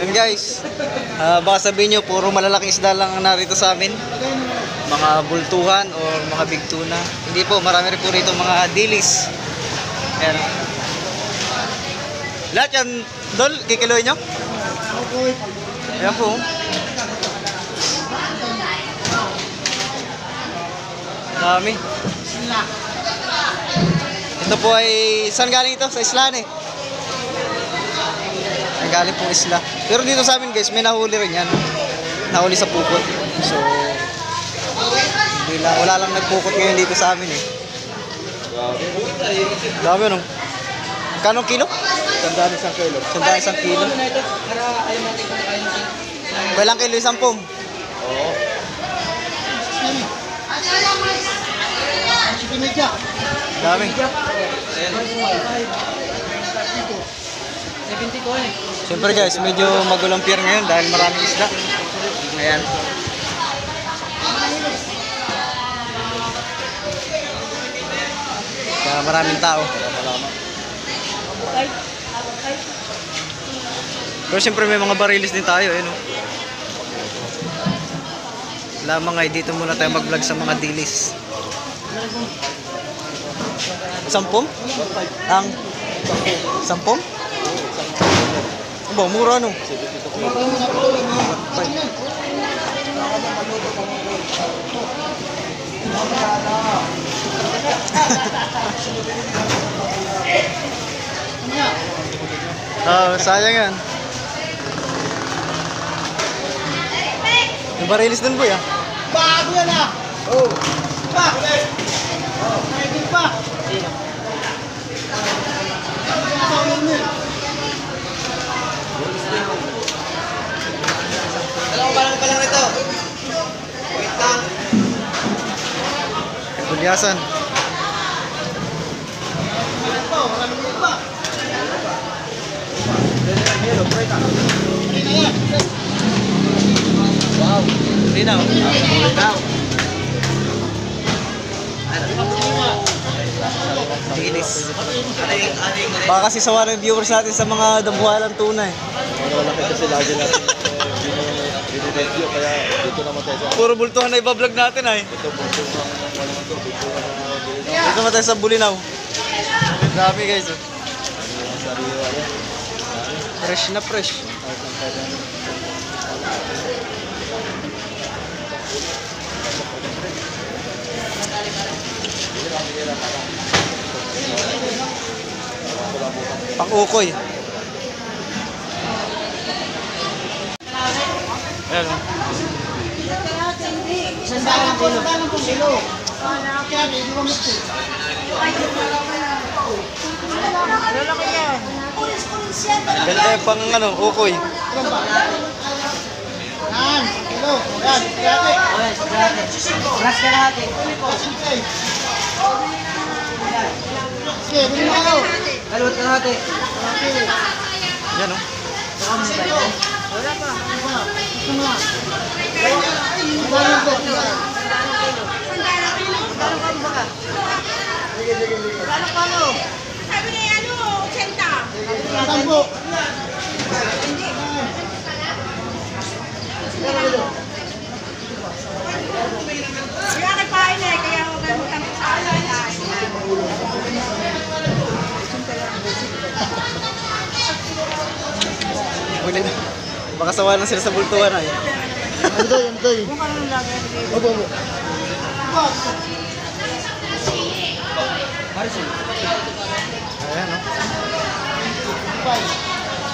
Yun guys, baka sabihin nyo, puro malalaking isda lang narito sa amin. Mga bultuhan o mga big tuna. Hindi po, marami rin po rito mga dilis. Ayan. Lahat yan, Dol, kikiluin nyo? Ayan po. Dami. Ito po ay, saan galing ito? Sa isla eh. Ang galing pong isla. Pero dito sa amin guys, may nahuli rin yan. Nahuli sa pukot. So, wala lang nagpukot ngayon dito sa amin eh. Dami ano? Kanong kilo? 100 isang kilo. 100 isang kilo. Kailang kilo isang pong? Oo. Dami. 70 ko eh. Siyempre guys, medyo magulang pier ngayon dahil maraming isda. Ayan. Kaya maraming tao. Pero siyempre may mga barilis din tayo eh no. Lamang ay dito muna tayo mag-vlog sa mga dilis. Sampung? Ang sampung? Ba, mura no? Sayang yan. Yung barilis din po ya? Bago yan ah! Oo! Pa! Pwede pa! Dalawang balang pa lang ito. Wait lang. Kulyasan. Wow, linaw. Linaw. Dilis. Baka kasi sawa ng viewers natin sa mga dambuhalang tuna eh. Malaki kasi lagi natin binibidyo kaya dito naman tayo sa... Puro bultuhan na ibablog natin ay. Ito bulto ng walang ito. Dito naman tayo sa Bulinaw. Dami guys oh. Sariwa yan. Fresh na fresh. Pang-ukoy. Ayan o. Sandalan po silo. Lalaki yan. Ganda yung pang ano, ukoy. Yan! Kilo! Yan! Kiyate! Ras ka lahat eh. Sige, bilhin mo ako! Kalawat ka lahat eh. Yan o. Wala pa. Ito na! Ibalan ko! Sabi niya, ano, 80. Tambo! Kaya kipain eh, kaya ako ganun sa akin. Baka sawa lang sila sa bultuhan ay. Ano to? Ano to? Opo, opo. Ayan o.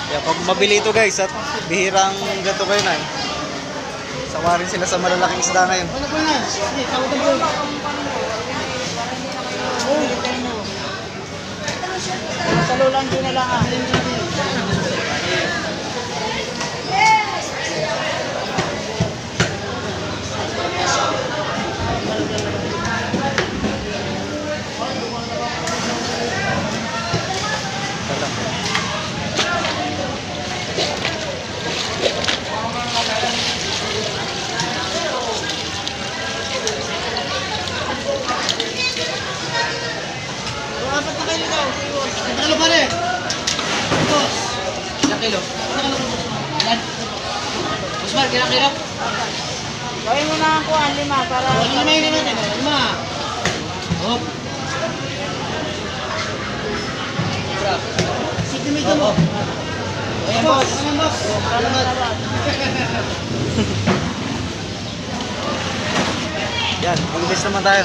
Kaya pag mabili ito guys at bihirang gato kayo na eh. Sawa rin sila sa malalaking isda ngayon. Ano po na? Sige, tawagan ko. Sa lulang din na lang ah. Ano pare? Ito. kilo. Gawin mo na ang kuhan, 5 para... Lima yun natin. Lima. Hop. Sige, medyo mo. Ayan, boss. Ayan, boss. Yan, mag-miss naman tayo.